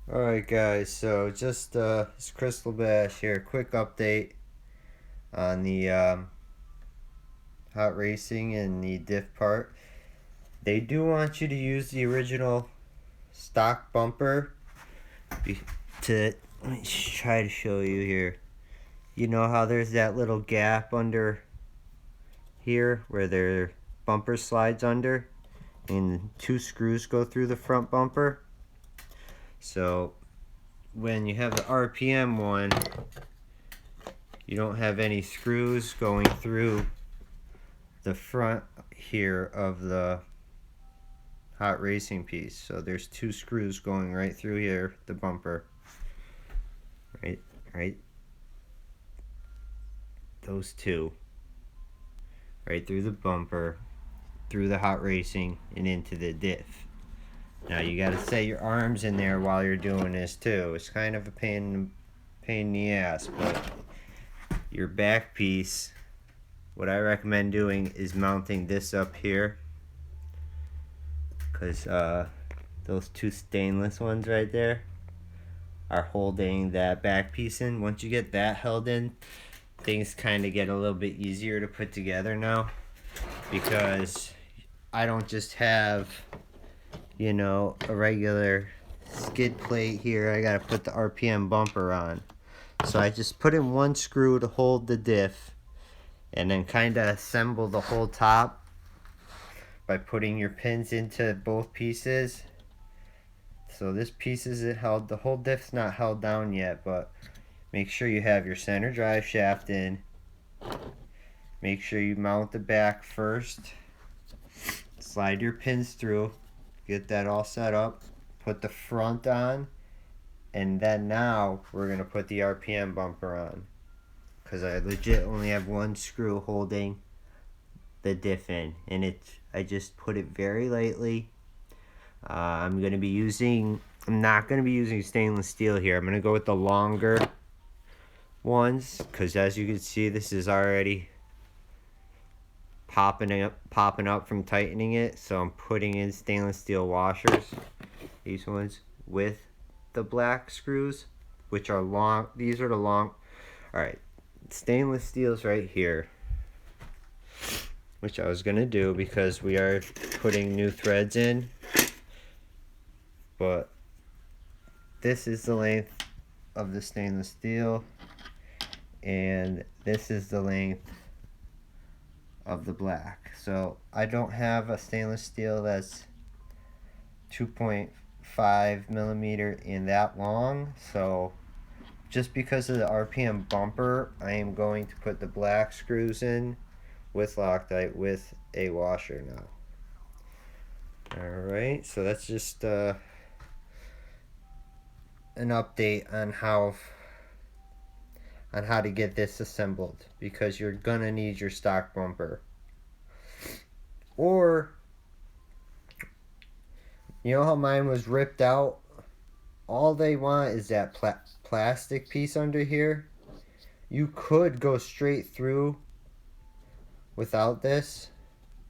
Alright guys, so just it's Crystal Bash here. Quick update on the hot racing and the diff part. They do want you to use the original stock bumper to let me try to show you here. You know how there's that little gap under here where their bumper slides under and two screws go through the front bumper? So when you have the RPM one, you don't have any screws going through the front here of the hot racing piece. So there's two screws going right through here, the bumper. Right, those two. Right through the bumper, through the hot racing, and into the diff. Now you gotta set your arms in there while you're doing this too. It's kind of a pain in the ass, but your back piece, what I recommend doing is mounting this up here, because those two stainless ones right there are holding that back piece in. Once you get that held in, things kind of get a little bit easier to put together now, because I don't just have, you know, a regular skid plate here. I gotta put the RPM bumper on. So I just put in one screw to hold the diff and then kind of assemble the whole top by putting your pins into both pieces. So this piece isn't held, the whole diff's not held down yet, but make sure you have your center drive shaft in. Make sure you mount the back first. Slide your pins through. Get that all set up. Put the front on. And then now we're going to put the RPM bumper on. Because I legit only have one screw holding the diff in. And I just put it very lightly. I'm not going to be using stainless steel here. I'm going to go with the longer ones, because as you can see, this is already popping up from tightening it. So I'm putting in stainless steel washers, these ones with the black screws, which are long. These are the long. Alright, stainless steel's right here, which I was going to do because we are putting new threads in. But this is the length of the stainless steel, and this is the length of the black. So I don't have a stainless steel that's 2.5 millimeter in that long. So just because of the RPM bumper, I am going to put the black screws in with Loctite with a washer now. Alright, so that's just an update on how to get this assembled, because you're gonna need your stock bumper. Or, you know how mine was ripped out? All they want is that plastic piece under here. You could go straight through without this,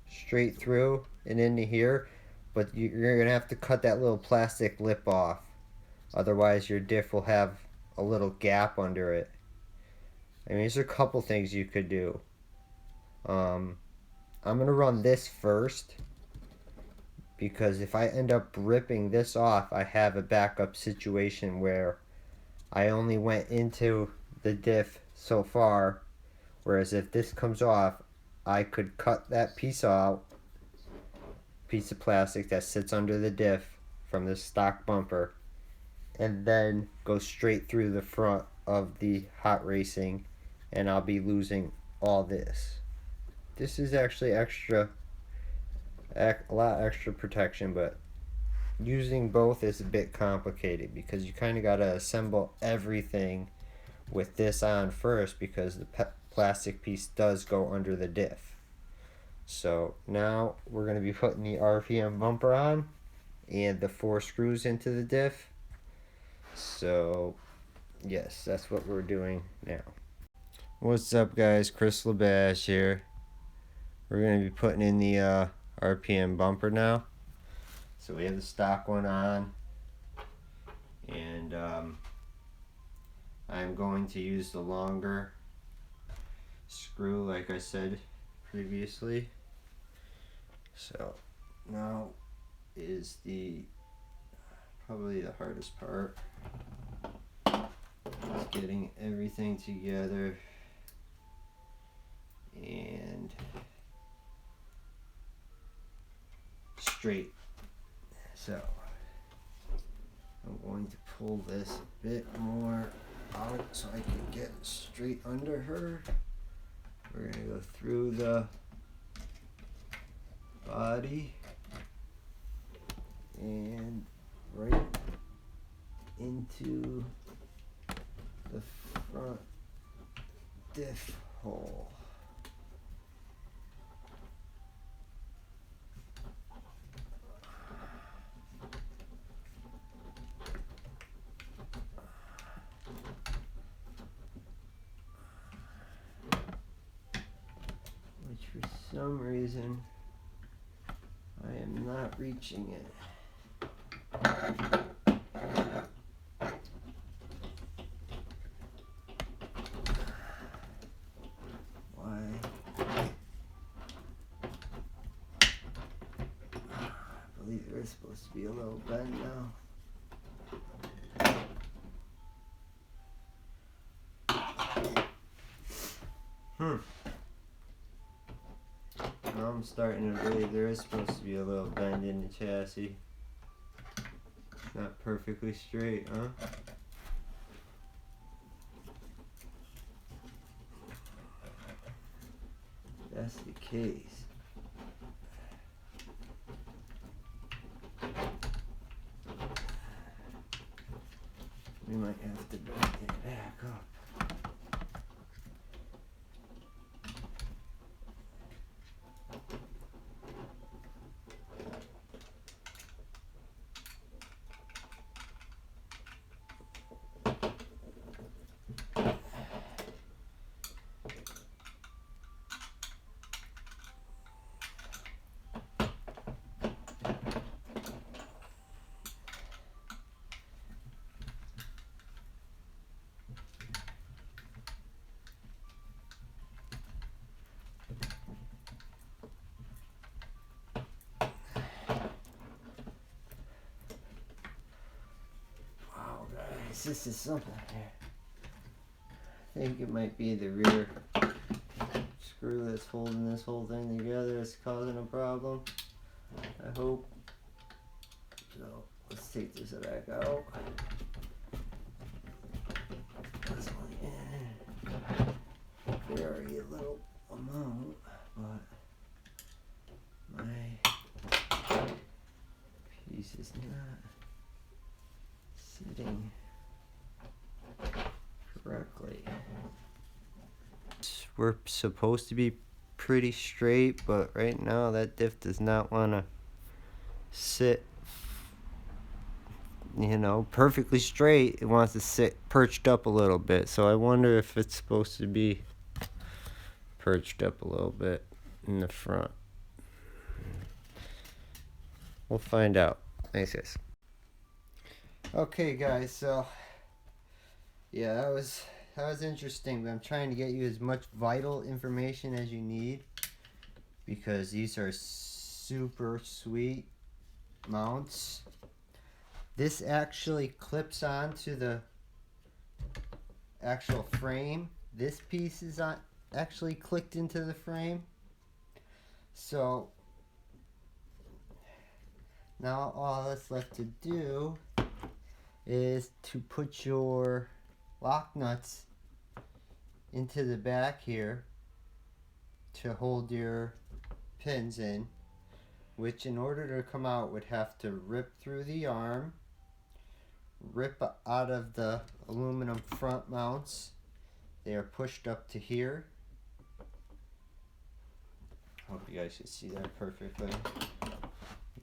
straight through and into here, but you're gonna have to cut that little plastic lip off. Otherwise your diff will have a little gap under it. I mean, there's a couple things you could do. I'm gonna run this first, because if I end up ripping this off, I have a backup situation where I only went into the diff so far, whereas if this comes off, I could cut that piece out, piece of plastic that sits under the diff from the stock bumper, and then go straight through the front of the hot racing, and I'll be losing all this. This is actually a lot extra protection, but using both is a bit complicated because you kind of got to assemble everything with this on first, because the plastic piece does go under the diff. So now we're going to be putting the RPM bumper on and the 4 screws into the diff. So yes, that's what we're doing now. What's up guys, Chris LaBash here. We're going to be putting in the RPM bumper now. So we have the stock one on, and I'm going to use the longer screw like I said previously. So now is probably the hardest part, is getting everything together and straight. So I'm going to pull this a bit more out so I can get straight under her. We're going to go through the body and right into the front diff hole. Which for some reason I am not reaching it. Why? I believe there is supposed to be a little bend now. Now I'm starting to believe there is supposed to be a little bend in the chassis. It's not perfectly straight, huh? If that's the case, we might have to bring it back up. This is something here. I think it might be the rear screw that's holding this whole thing together that's causing a problem. I hope. So let's take this back out. That's only in very little amount, but my piece is not sitting correctly. We're supposed to be pretty straight, but right now that diff does not want to sit, perfectly straight. It wants to sit perched up a little bit. So I wonder if it's supposed to be perched up a little bit in the front. We'll find out. Thanks, guys. Okay, guys, so yeah, that was interesting, but I'm trying to get you as much vital information as you need because these are super sweet mounts. This actually clips onto the actual frame. This piece is actually clicked into the frame. So now all that's left to do is to put your lock nuts into the back here to hold your pins in, which in order to come out would have to rip through the arm, rip out of the aluminum front mounts. They are pushed up to here. Hope you guys can see that perfectly.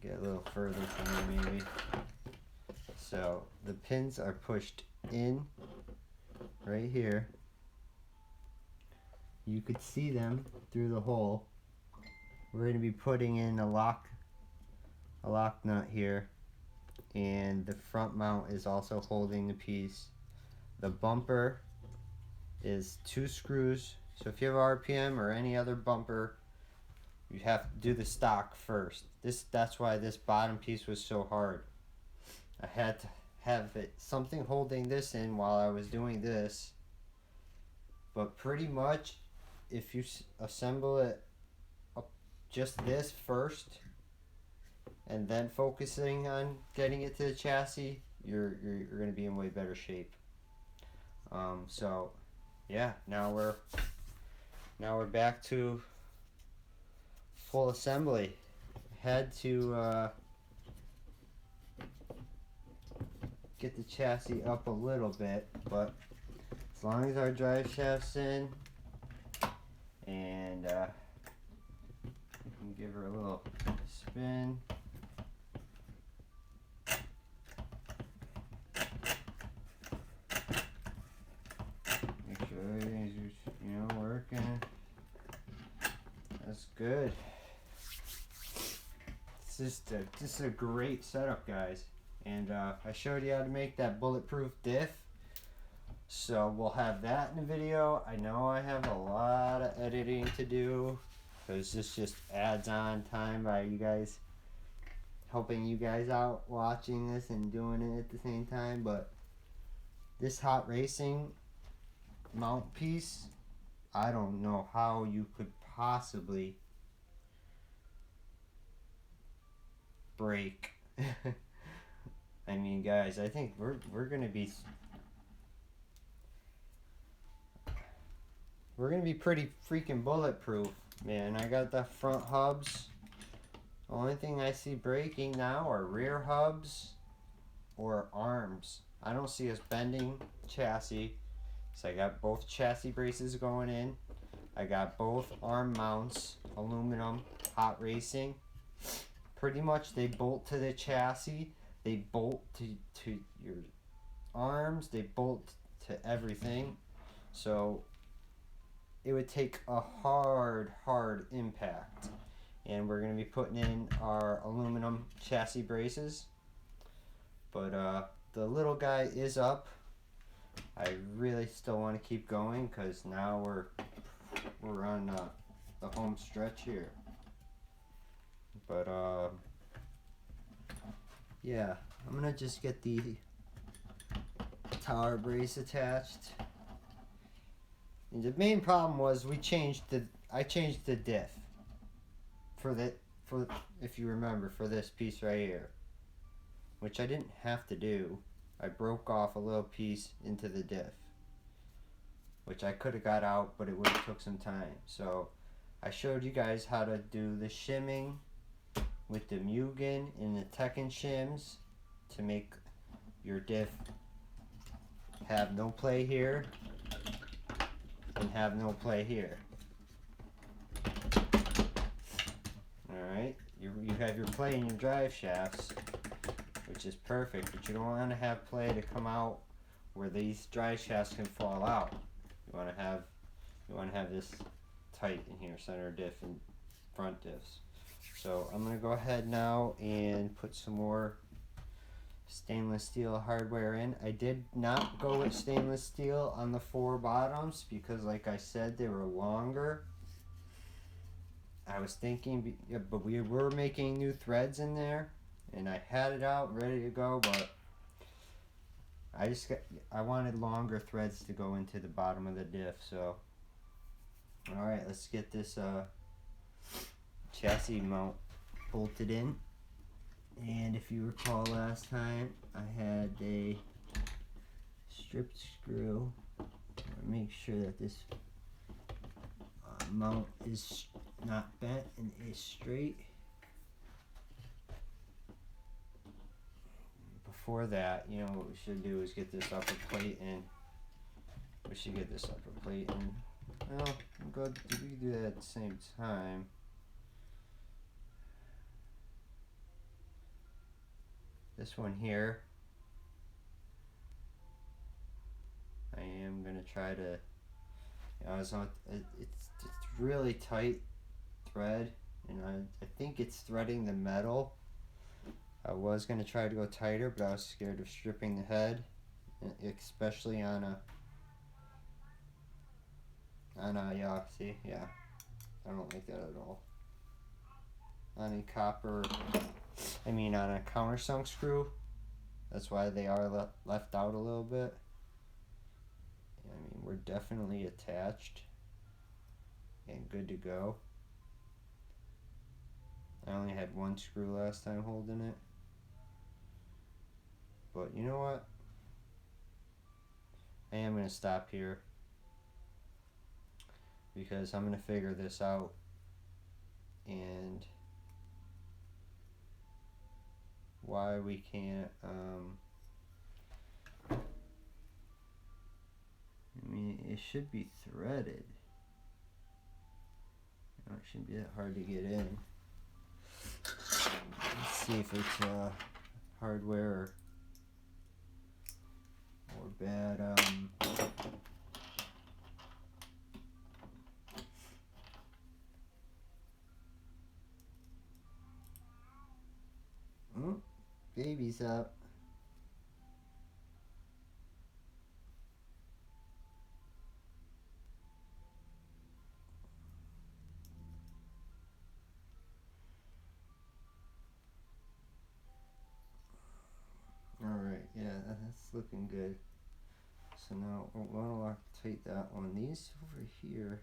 Get a little further from me maybe. So the pins are pushed in right here. You could see them through the hole. We're going to be putting in a lock nut here, and the front mount is also holding the piece. the bumper is 2 screws. So if you have RPM or any other bumper, you have to do the stock first. That's why this bottom piece was so hard. I had to have something holding this in while I was doing this. But pretty much, if you assemble it up just this first, and then focusing on getting it to the chassis, you're going to be in way better shape. So yeah, now we're back to full assembly. Had to get the chassis up a little bit, but as long as our drive shaft's in, and we can give her a little spin. Make sure everything's, working. That's good. This is a great setup, guys. And I showed you how to make that bulletproof diff. So we'll have that in the video. I know I have a lot of editing to do, because this just adds on time by you guys, helping you guys out watching this and doing it at the same time. But this hot racing mount piece, I don't know how you could possibly break. I mean, guys, I think we're gonna be pretty freaking bulletproof, man. I got the front hubs. The only thing I see breaking now are rear hubs or arms. I don't see us bending chassis. So I got both chassis braces going in. I got both arm mounts, aluminum, hot racing. Pretty much they bolt to the chassis. They bolt to your arms. They bolt to everything. So it would take a hard impact. And we're going to be putting in our aluminum chassis braces. But the little guy is up. I really still want to keep going, because now we're on the home stretch here. But yeah, I'm gonna just get the tower brace attached. And the main problem was I changed the diff for if you remember, for this piece right here, which I didn't have to do. I broke off a little piece into the diff, which I could have got out, but it would have took some time. So I showed you guys how to do the shimming with the Mugen and the Tekken shims to make your diff have no play here and have no play here. Alright, you have your play in your drive shafts, which is perfect, but you don't want to have play to come out where these drive shafts can fall out. You want to have this tight in here, center diff and front diffs. So I'm going to go ahead now and put some more stainless steel hardware in. I did not go with stainless steel on the 4 bottoms because, like I said, they were longer. I was thinking, but we were making new threads in there, and I had it out ready to go, but I wanted longer threads to go into the bottom of the diff. So alright, let's get this chassis mount bolted in. And if you recall last time, I had a stripped screw to make sure that this mount is not bent and is straight. Before that, what we should do is get this upper plate in. We should get this upper plate in. Well, we can do that at the same time. This one here, I am gonna try to. It's really tight thread, and I think it's threading the metal. I was gonna try to go tighter, but I was scared of stripping the head especially on a yeah, see, yeah, I don't like that at all. On a copper, on a countersunk screw, that's why they are left out a little bit. We're definitely attached and good to go. I only had one screw last time holding it. But you know what? I am going to stop here because I'm going to figure this out. And why we can't, it should be threaded. It shouldn't be that hard to get in. Let's see if it's hardware or bad. Baby's up. Alright, yeah, that's looking good. So now we're going to Loctite that one. These over here,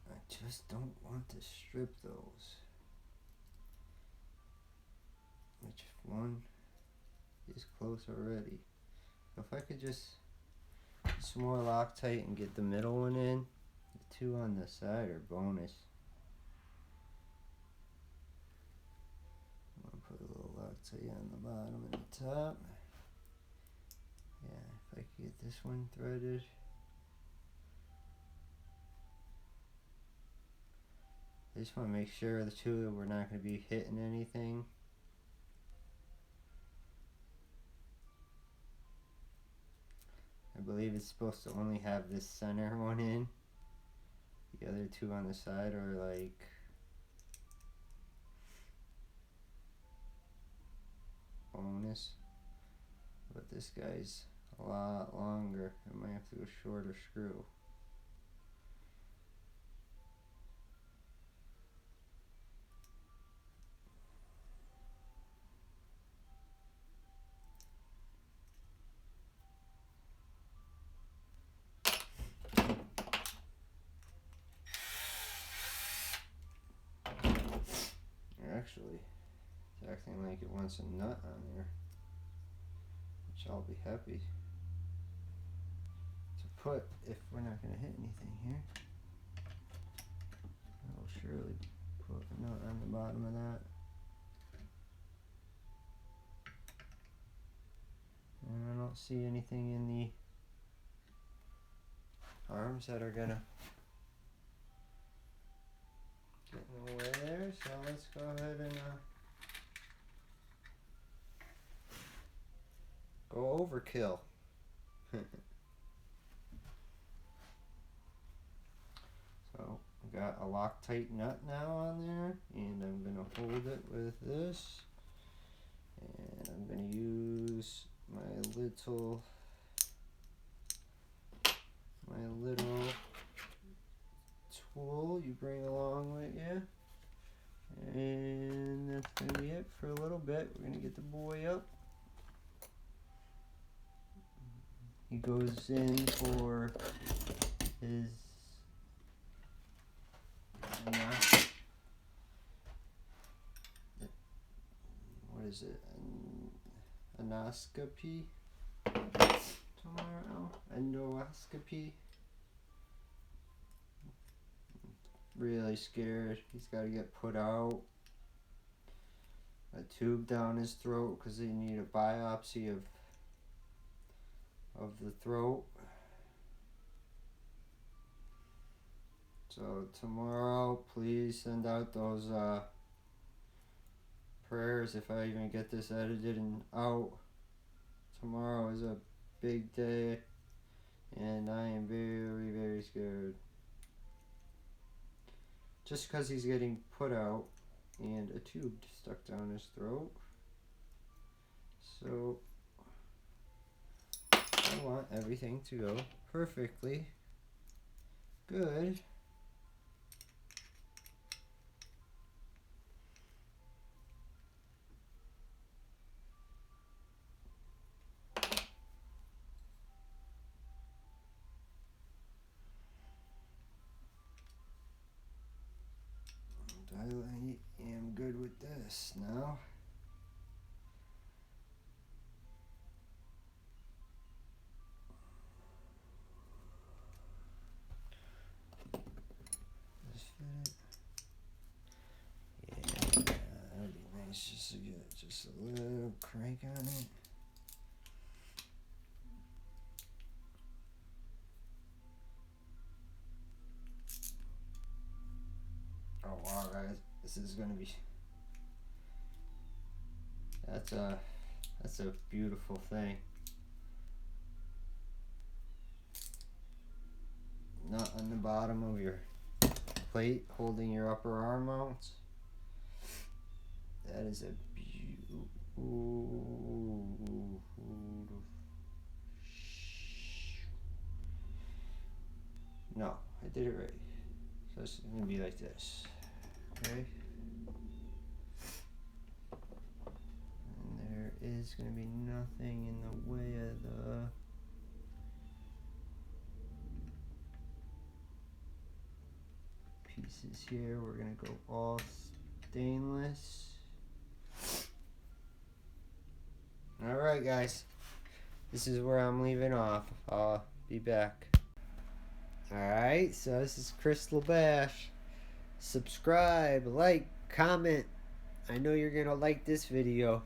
I just don't want to strip those. Which one is close already? If I could just some more Loctite and get the middle one in, the two on the side are bonus. I'm gonna put a little Loctite on the bottom and the top. Yeah, if I could get this one threaded. I just want to make sure the two we're not going to be hitting anything. I believe it's supposed to only have this center one in. The other two on the side are like bonus. But this guy's a lot longer. I might have to go shorter screw. Actually, it's acting like it wants a nut on there, which I'll be happy to put if we're not going to hit anything here. I'll surely put a nut on the bottom of that. And I don't see anything in the arms that are going to get in the way there, so let's go ahead and go overkill. So I got a Loctite nut now on there, and I'm going to hold it with this, and I'm going to use my little tool you bring along with you. And that's going to be it for a little bit. We're going to get the boy up. He goes in for his what is it? Endoscopy tomorrow. Endoscopy. Really scared. He's got to get put out. A tube down his throat because they need a biopsy of the throat. So tomorrow, please send out those prayers if I even get this edited and out. Tomorrow is a big day, and I am very, very scared. Just because he's getting put out and a tube stuck down his throat. So I want everything to go perfectly good. I am good with this now. Just fit it. Yeah, that'd be nice just to get just a little crank on it. Oh wow, guys, this is gonna be. That's a beautiful thing. Nut on the bottom of your plate holding your upper arm mounts. That is a beautiful. No, I did it right. So it's gonna be like this. Okay. And there is gonna be nothing in the way of the pieces here. We're gonna go all stainless. Alright guys, this is where I'm leaving off. I'll be back. Alright, so this is Crystal Bash. Subscribe, like, comment. I know you're gonna like this video.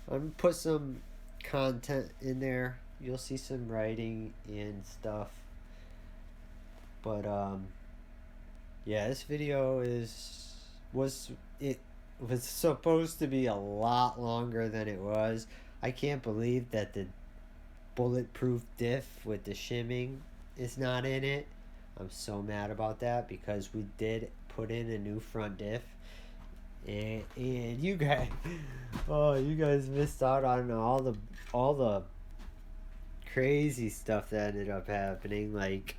I'm gonna put some content in there. You'll see some writing and stuff. But yeah, this video was supposed to be a lot longer than it was. I can't believe that the bulletproof diff with the shimming is not in it. I'm so mad about that because we did put in a new front diff, and you guys, oh, you guys missed out on all the crazy stuff that ended up happening, like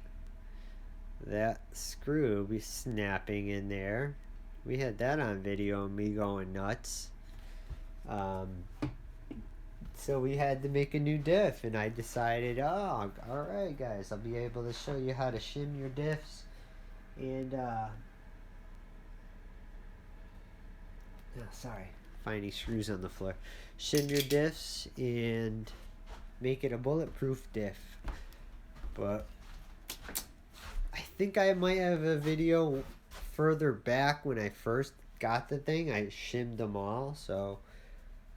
that screw be snapping in there. We had that on video, me going nuts. So we had to make a new diff, and I decided, oh, alright guys, I'll be able to show you how to shim your diffs, and sorry, finding screws on the floor. Shim your diffs and make it a bulletproof diff. But I think I might have a video further back when I first got the thing. I shimmed them all, so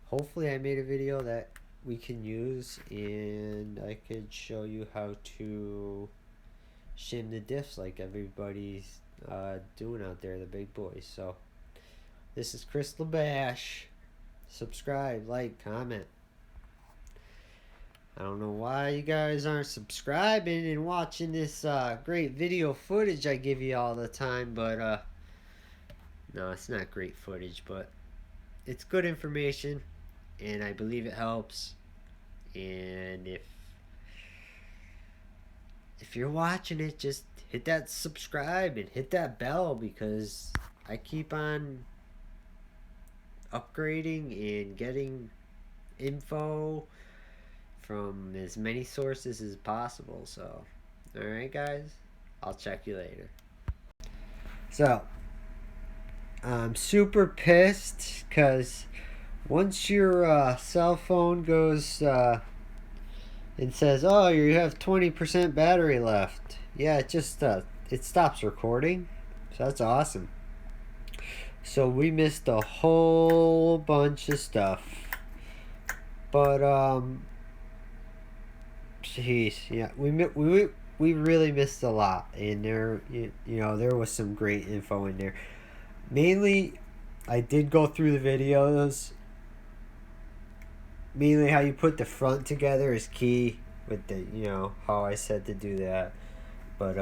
hopefully I made a video that we can use, and I could show you how to shim the diffs like everybody's doing out there, the big boys. So this is Crystal Bash. Subscribe, like, comment. I don't know why you guys aren't subscribing and watching this great video footage I give you all the time, but no, it's not great footage, but it's good information, and I believe it helps. And if you're watching it, just hit that subscribe and hit that bell, because I keep on upgrading and getting info from as many sources as possible. So alright guys, I'll check you later. So I'm super pissed because once your cell phone goes and says, oh, you have 20% battery left, yeah, it just it stops recording. So that's awesome. So we missed a whole bunch of stuff, but jeez, yeah, we really missed a lot, and there you know, there was some great info in there. Mainly, I did go through the videos. Mainly how you put the front together is key, with the, you know, how I said to do that. But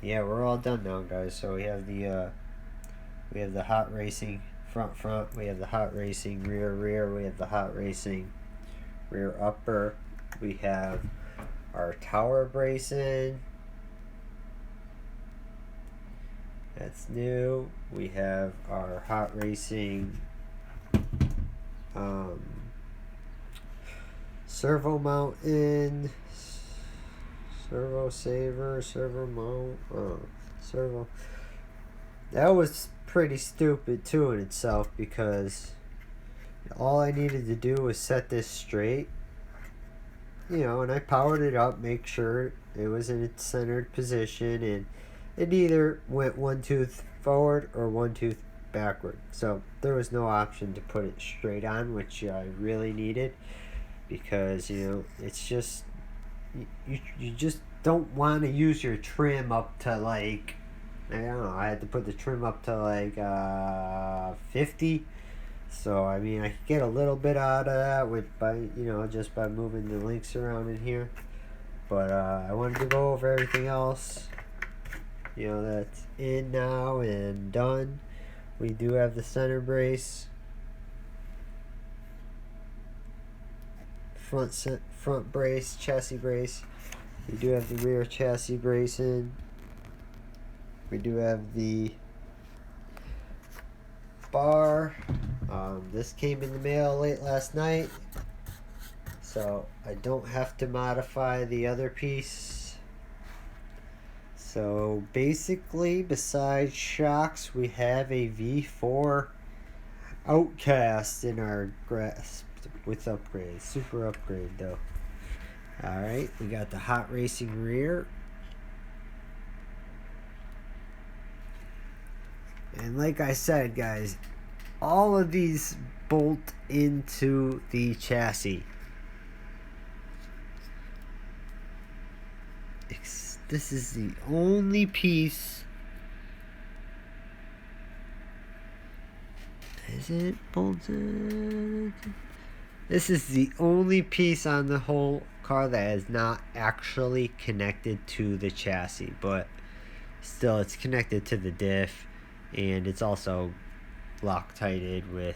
yeah, we're all done now, guys. So we have the hot racing front, we have the hot racing rear, we have the hot racing rear upper. We have our tower bracing. That's new. We have our hot racing servo mount in. Servo saver, servo mount, servo. That was pretty stupid too in itself, because all I needed to do was set this straight, and I powered it up, make sure it was in its centered position, and it either went one tooth forward or one tooth backward. So there was no option to put it straight on, which I really needed, because it's just you just don't want to use your trim up to like, I don't know, I had to put the trim up to like 50. So I mean, I could get a little bit out of that just by moving the links around in here. But I wanted to go over everything else, that's in now and done. We do have the center brace, front brace, chassis brace. We do have the rear chassis bracing. We do have the bar. This came in the mail late last night, so I don't have to modify the other piece. So basically, besides shocks, we have a V4 outcast in our grasp with upgrades. Super upgrade though. Alright, we got the hot racing rear. And like I said, guys, all of these bolt into the chassis. This is the only piece. Is it bolted? This is the only piece on the whole car that is not actually connected to the chassis, but still it's connected to the diff, and it's also Loctited with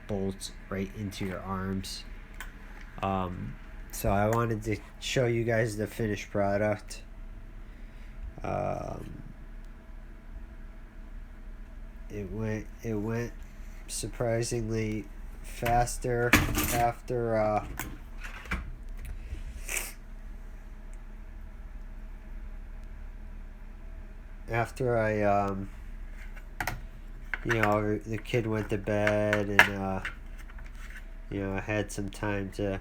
bolts right into your arms. So I wanted to show you guys the finished product. It went surprisingly faster after I the kid went to bed, and I had some time to.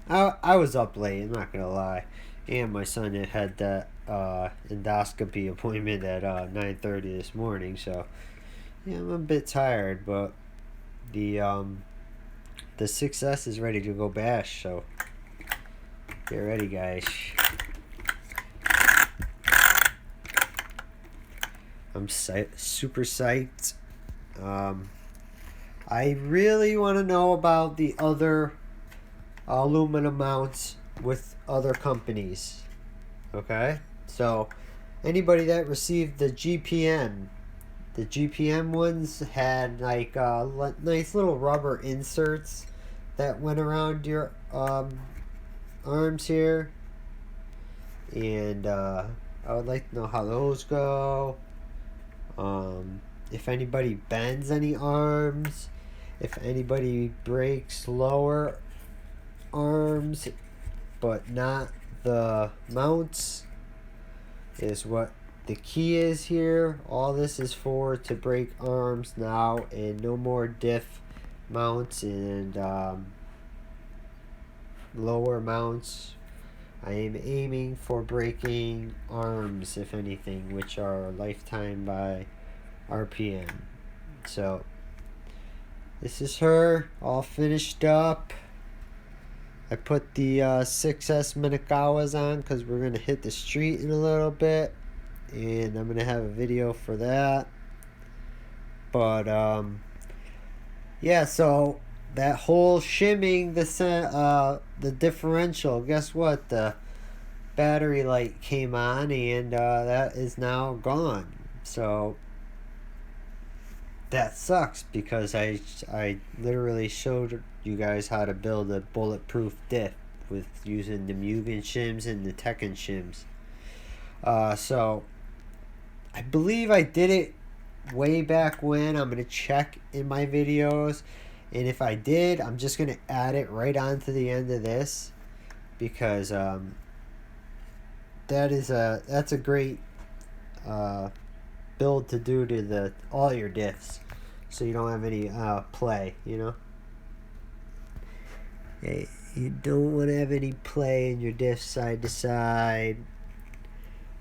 I was up late, I'm not gonna lie, and my son had that endoscopy appointment at 9:30 this morning, so yeah, I'm a bit tired, but the 6S is ready to go bash, so get ready, guys. I'm super psyched. I really want to know about the other aluminum mounts with other companies. Okay, so anybody that received the GPM ones had like nice little rubber inserts that went around your arms here, and I would like to know how those go. If anybody bends any arms, if anybody breaks lower arms but not the mounts, is what the key is here. All this is for to break arms now, and no more diff mounts and lower mounts. I am aiming for breaking arms, if anything, which are lifetime by RPM. So this is her all finished up. I put the 6S Minakawas on because we're going to hit the street in a little bit, and I'm going to have a video for that. But yeah, so that whole shimming the differential, guess what? The battery light came on, and that is now gone. So that sucks because I literally showed you guys how to build a bulletproof diff with using the Mugen shims and the Tekken shims. So I believe I did it way back when. I'm gonna check in my videos, and if I did, I'm just gonna add it right on to the end of this because that's a great build to do to all your diffs, so you don't have any play. Hey, you don't want to have any play in your diff side to side,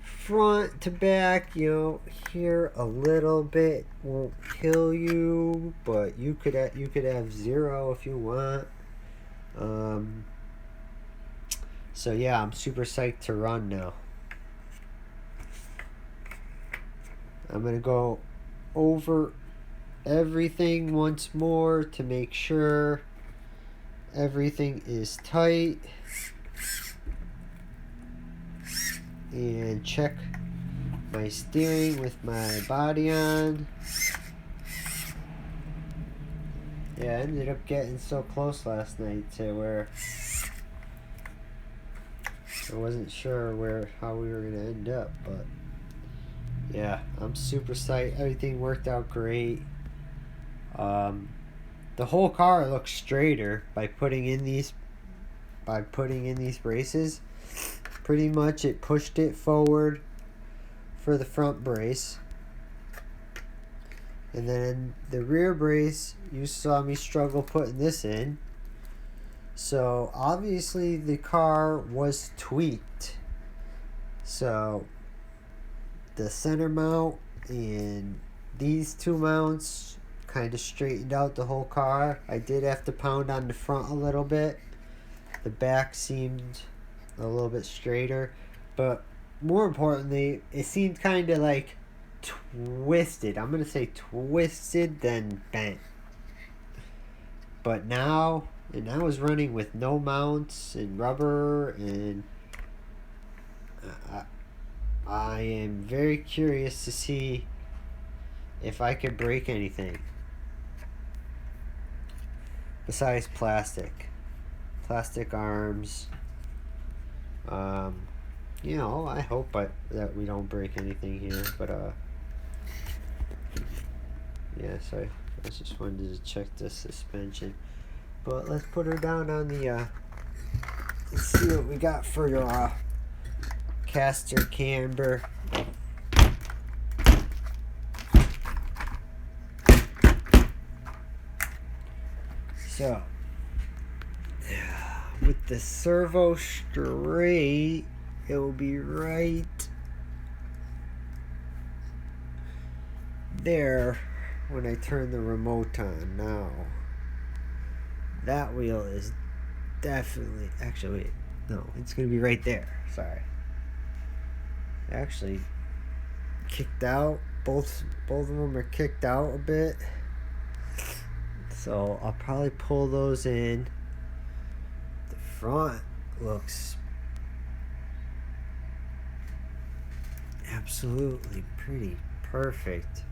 front to back. Here a little bit won't kill you, but you could have 0 if you want. So yeah, I'm super psyched to run now. I'm gonna go over everything once more to make sure everything is tight, and check my steering with my body on. Yeah, I ended up getting so close last night to where I wasn't sure how we were gonna end up, but yeah, I'm super psyched. Everything worked out great. The whole car looks straighter by putting in these braces. Pretty much it pushed it forward for the front brace, and then the rear brace, you saw me struggle putting this in. So obviously the car was tweaked. So the center mount and these two mounts kind of straightened out the whole car. I did have to pound on the front a little bit. The back seemed a little bit straighter, but more importantly, it seemed kind of like twisted. I'm gonna say twisted than bent. But now, and I was running with no mounts and rubber, and I am very curious to see if I could break anything besides plastic arms. I hope that we don't break anything here, but yeah, so I just wanted to check the suspension. But let's put her down on the let's see what we got for your caster camber. So with the servo straight, it will be right there when I turn the remote on. Now that wheel is definitely, actually wait, no, it's gonna be right there. Sorry, actually kicked out. Both of them are kicked out a bit, so I'll probably pull those in. The front looks absolutely pretty perfect.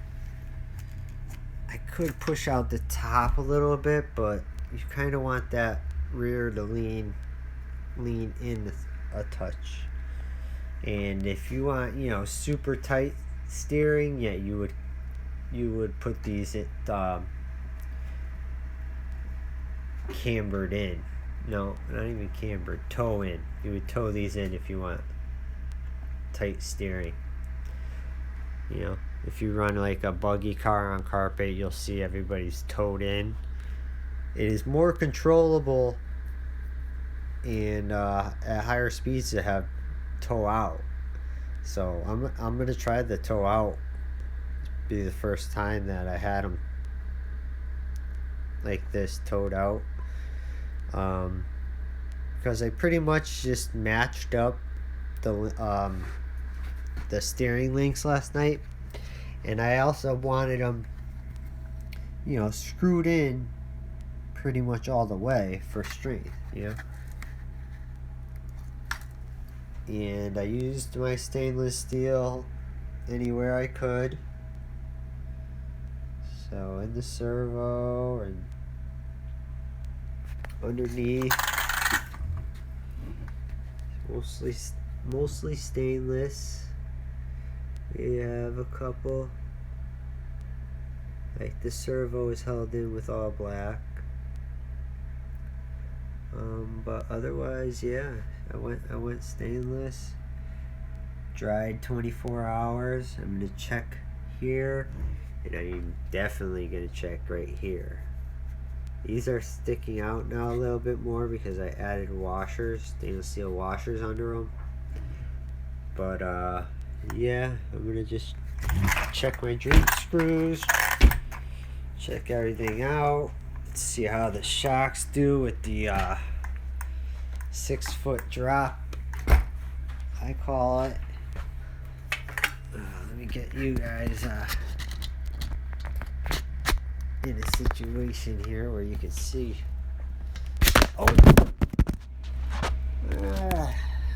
I could push out the top a little bit, but you kind of want that rear to lean in a touch. And if you want, super tight steering, yeah, you would put these cambered in. No, not even cambered, toe in. You would toe these in if you want tight steering. If you run like a buggy car on carpet, you'll see everybody's towed in. It is more controllable and at higher speeds to have toe out. So I'm gonna try the toe out. Be the first time that I had them like this towed out, because I pretty much just matched up the steering links last night, and I also wanted them screwed in pretty much all the way for strength, and I used my stainless steel anywhere I could. So in the servo and underneath, mostly stainless. We have a couple, like the servo is held in with all black. But otherwise, yeah, I went stainless. Dried 24 hours. I'm gonna check here, and I'm definitely gonna check right here. These are sticking out now a little bit more because I added washers, stainless steel washers under them. But yeah, I'm gonna just check my droop screws, check everything out, see how the shocks do with the 6-foot drop, I call it. Let me get you guys in a situation here where you can see. Oh,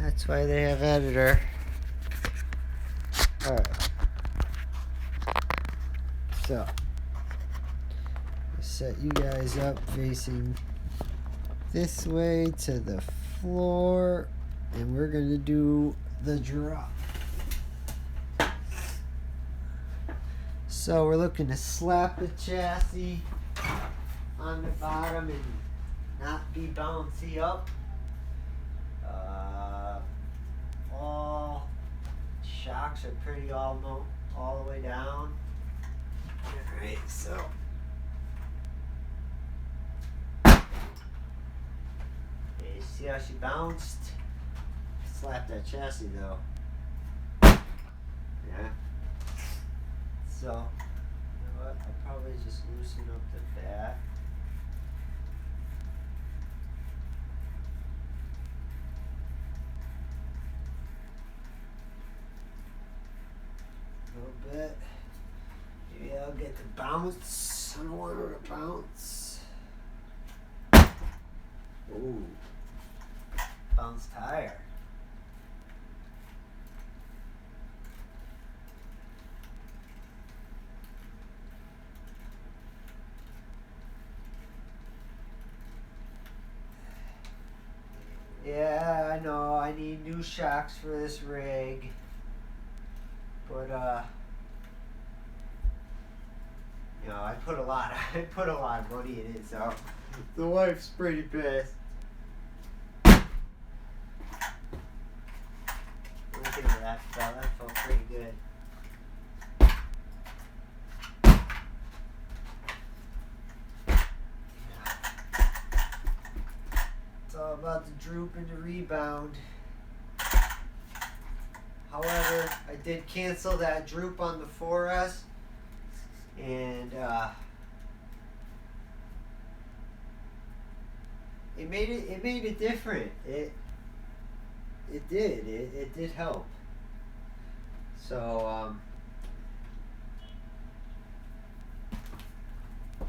that's why they have editor. Alright, so set you guys up facing this way to the floor, and we're gonna do the drop. So we're looking to slap the chassis on the bottom and not be bouncy up. All shocks are pretty all the way down. Alright, so you see how she bounced? Slap that chassis though. Yeah. So, you know what? I'll probably just loosen up the back. A little bit. Maybe I'll get the bounce. I don't want her to bounce. Ooh. Bounce tire. Yeah, I know, I need new shocks for this rig. But you know, I put a lot of money in it, so the wife's pretty pissed. Look at that felt. That felt pretty good. It's all about the droop and the rebound. However, I did cancel that droop on the 4S, and it made it different. It did help. So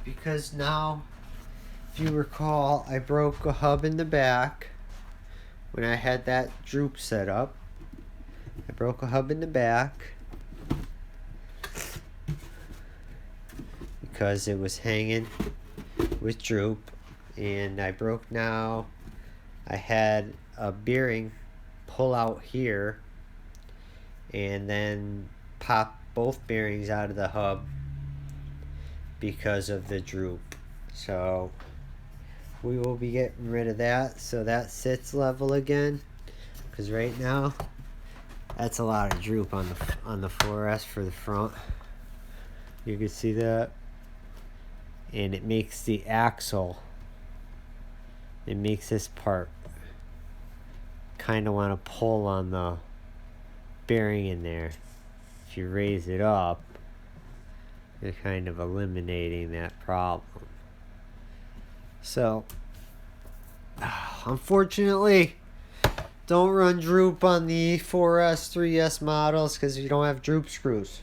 because now, if you recall, I broke a hub in the back when I had that droop set up. I broke a hub in the back because it was hanging with droop, and I had a bearing pull out here and then pop both bearings out of the hub because of the droop. So we will be getting rid of that so that sits level again, because right now that's a lot of droop on the 4S for the front. You can see that, and it makes the axle, it makes this part kind of want to pull on the bearing in there. If you raise it up, you're kind of eliminating that problem. So unfortunately, don't run droop on the 4S, 3S models because you don't have droop screws.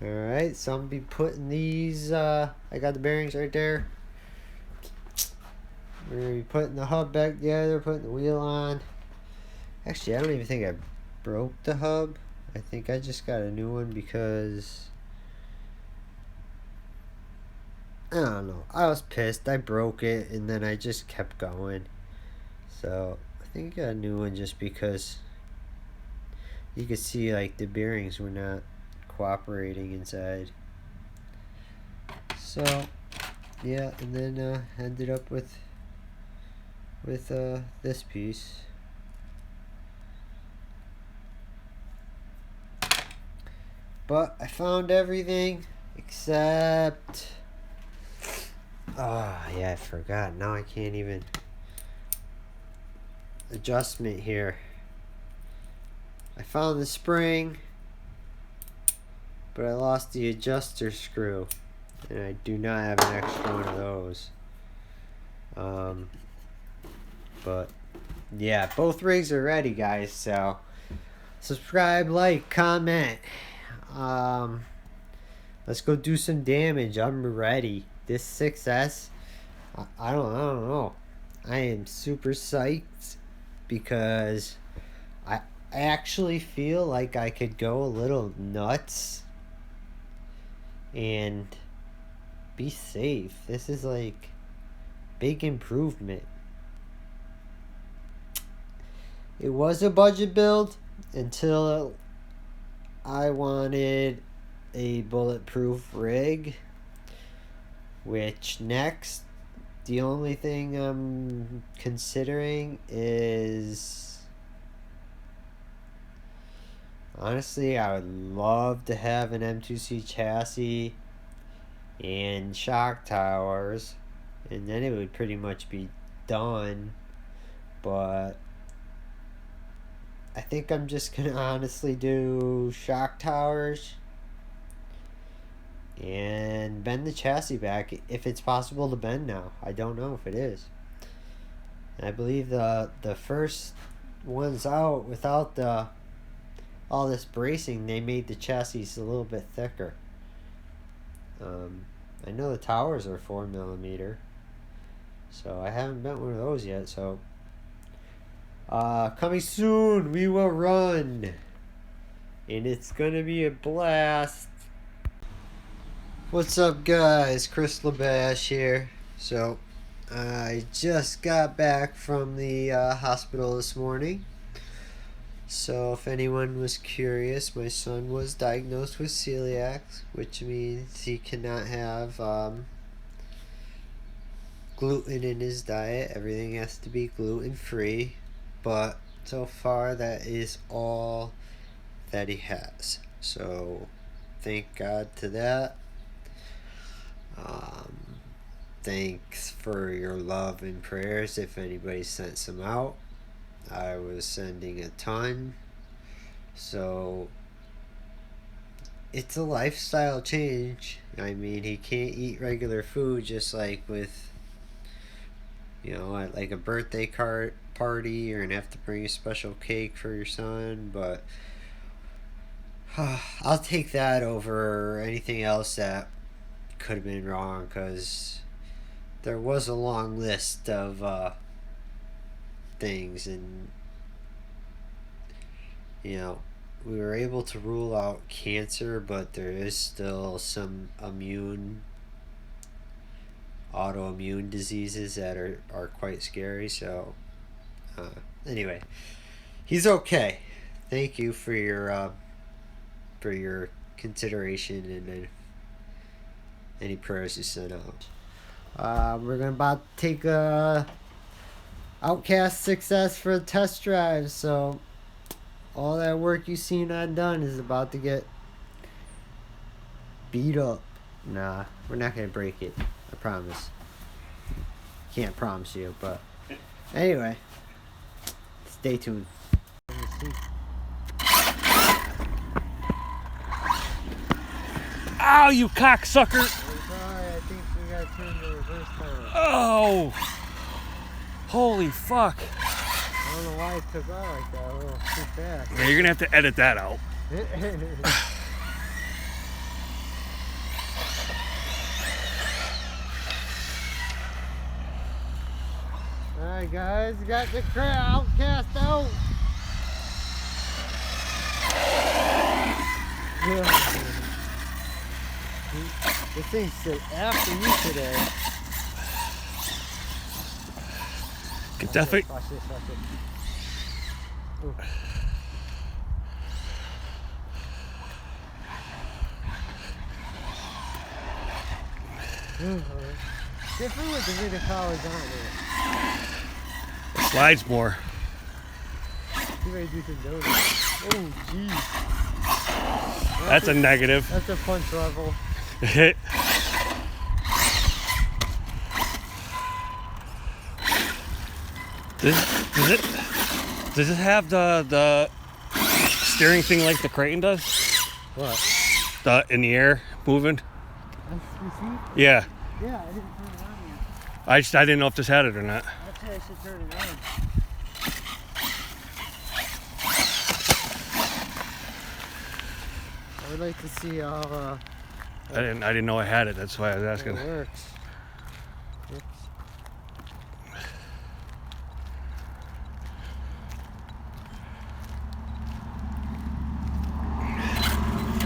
Alright, so I'm going to be putting these, I got the bearings right there. We're going to be putting the hub back together, putting the wheel on. Actually, I don't even think I broke the hub. I think I just got a new one because I don't know. I was pissed. I broke it, and then I just kept going. So I think I got a new one just because you could see like the bearings were not cooperating inside. So yeah, and then ended up with this piece. But I found everything except yeah, I forgot. Now I can't even adjustment here. I found the spring, but I lost the adjuster screw, and I do not have an extra one of those. But yeah, both rigs are ready, guys. So subscribe, like, comment. Let's go do some damage. I'm ready. This 6S, I don't know. I am super psyched because I actually feel like I could go a little nuts and be safe. This is like big improvement. It was a budget build until I wanted a bulletproof rig, which next, the only thing I'm considering is, honestly, I would love to have an M2C chassis and shock towers, and then it would pretty much be done. But I think I'm just gonna honestly do shock towers and bend the chassis back if it's possible to bend now. I don't know if it is. And I believe the first ones out without all this bracing, they made the chassis a little bit thicker. I know the towers are 4mm, so I haven't bent one of those yet. So coming soon, we will run, and it's gonna be a blast. What's up, guys? Chris Labash here. So I just got back from the hospital this morning. So if anyone was curious, my son was diagnosed with celiac, which means he cannot have gluten in his diet. Everything has to be gluten free, but so far that is all that he has. So thank God to that. Thanks for your love and prayers if anybody sent some out. I was sending a ton. So it's a lifestyle change. I mean, he can't eat regular food, just like with, at like a birthday party, you're gonna have to bring a special cake for your son. But I'll take that over anything else that could have been wrong, because there was a long list of things, and we were able to rule out cancer, but there is still some autoimmune diseases that are quite scary. So anyway, he's okay. Thank you for your consideration and any prayers you sent out. We're about to take a Outcast 6S for a test drive, so all that work you seen undone is about to get beat up. Nah, we're not gonna break it, I promise. Can't promise you, but anyway, stay tuned. Ow, you cocksucker! Sorry, I think we gotta turn the reverse power. Oh! Holy fuck. I don't know why it took off like that, a little too fast. Yeah, you're gonna have to edit that out. Alright guys, got the Outcast out. Yeah. This thing's after you today. Can definitely. Watch this. Ooh. Different with the way the collar's on it. Slides more. You ready to do some donuts? Oh, jeez. That's a negative. That's a punch level. Does it have the steering thing like the Creighton does? What? In the air moving? SVC? Yeah. Yeah, I didn't turn it on yet. I didn't know if this had it or not. Actually, I should turn it on. I would like to see how I didn't know I had it. That's why I was it asking. works. Oops.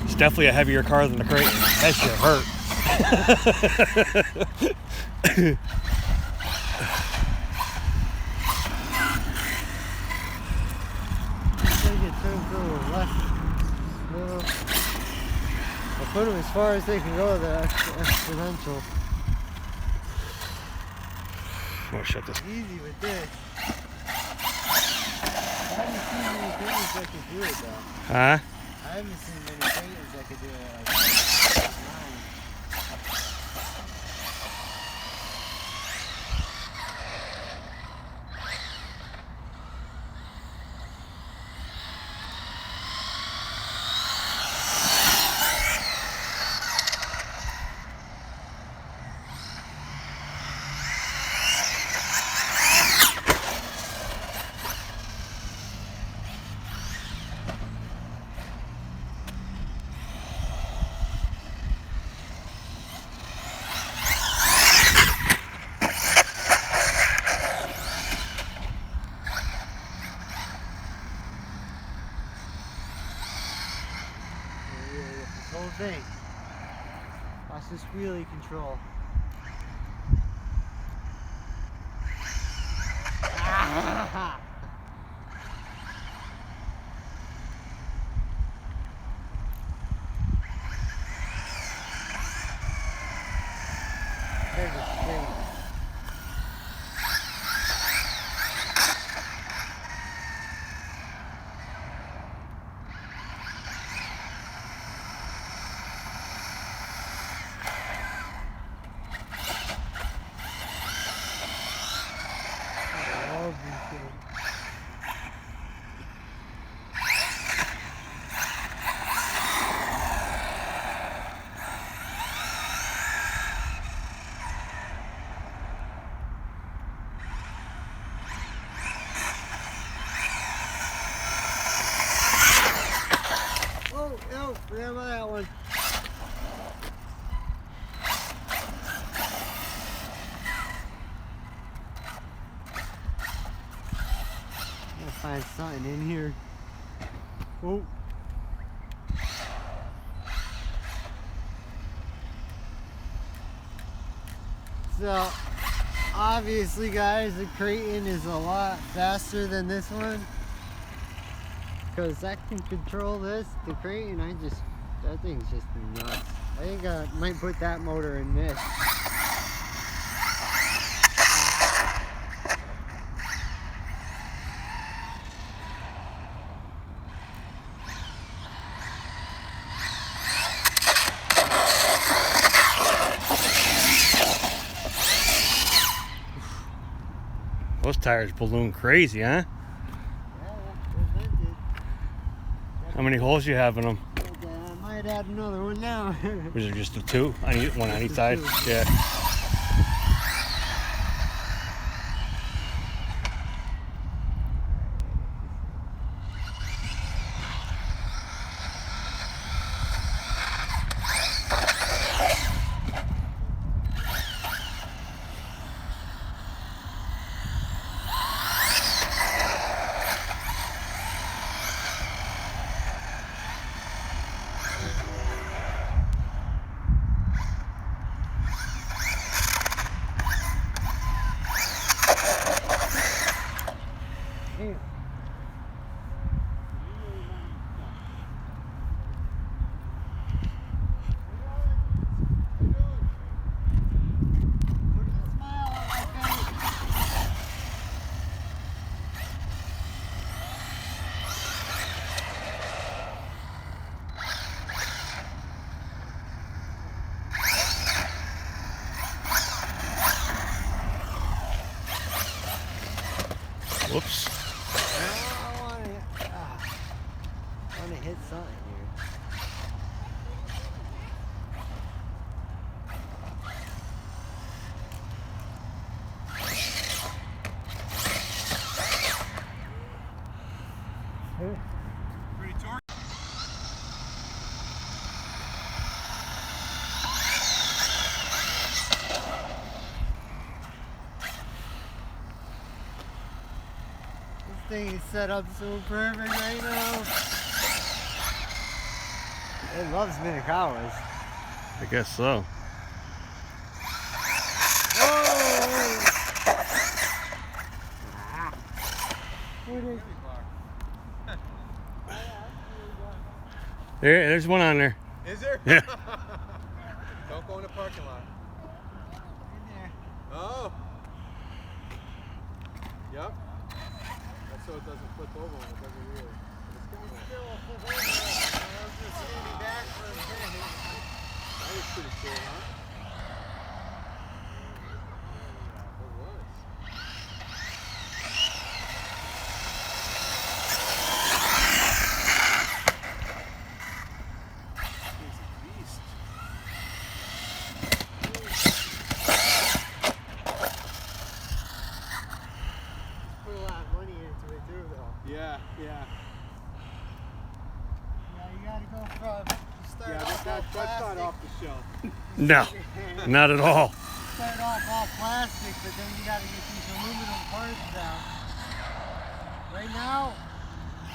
It's definitely a heavier car than the Creighton. That shit hurt. I think it turns a little left. No. I'll put them as far as they can go, the exponential. I'm gonna shut this. Easy with this. I haven't seen many Cretans that could do it though. Huh? I haven't seen many Cretans that could do it like mine. This whole thing. Watch this wheelie control. Ah! There's a thing. Oh, no, forgot about that one. Gotta find something in here. Oh. So, obviously guys, the Creighton is a lot faster than this one. Because I can control this. The Creighton, that thing's just nuts. I think I might put that motor in this. Those tires balloon crazy, huh? Yeah, they're vented. How many holes you have in them? I might add another one now. Was it just the two? One on each the side? two. Yeah. Whoops. I want to hit something here. Pretty torque. This thing is set up so perfect right now. It loves Minakawas. I guess so. There's one on there. Is there? Yeah. Don't go in the parking lot. Oh. Yep. That's so it doesn't flip over when it doesn't wheel. That was pretty cool, huh? It was. He's a beast. Put a lot of money into it too, though. Yeah, yeah. Yeah, you gotta go from. Start Yeah, off all that's not plastic. off the shelf. No, not at all. Start off all plastic, but then you gotta get these aluminum parts down. Right now,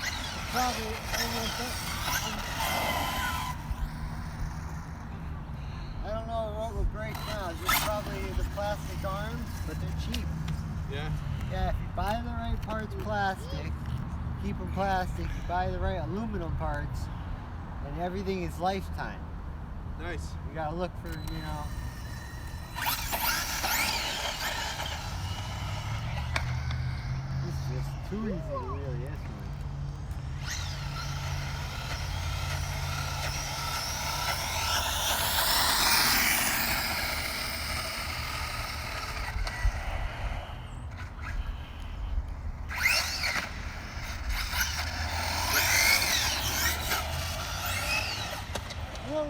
it's probably almost I don't know what will break now. It's probably the plastic arms, but they're cheap. Yeah. Yeah, if you buy the right parts plastic, keep them plastic, you buy the right aluminum parts, and everything is lifetime. Nice. You gotta look for, you know. This is just too easy to wheel, yes, man. Whoa.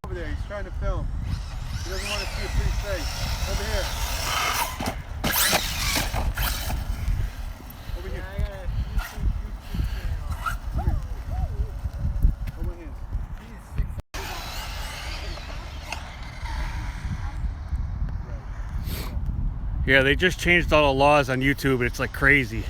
Over there, he's trying to film. He doesn't want to see a pretty face. Over here. Over here. I got a YouTube channel. Hold my hands. Yeah, they just changed all the laws on YouTube. It's like crazy.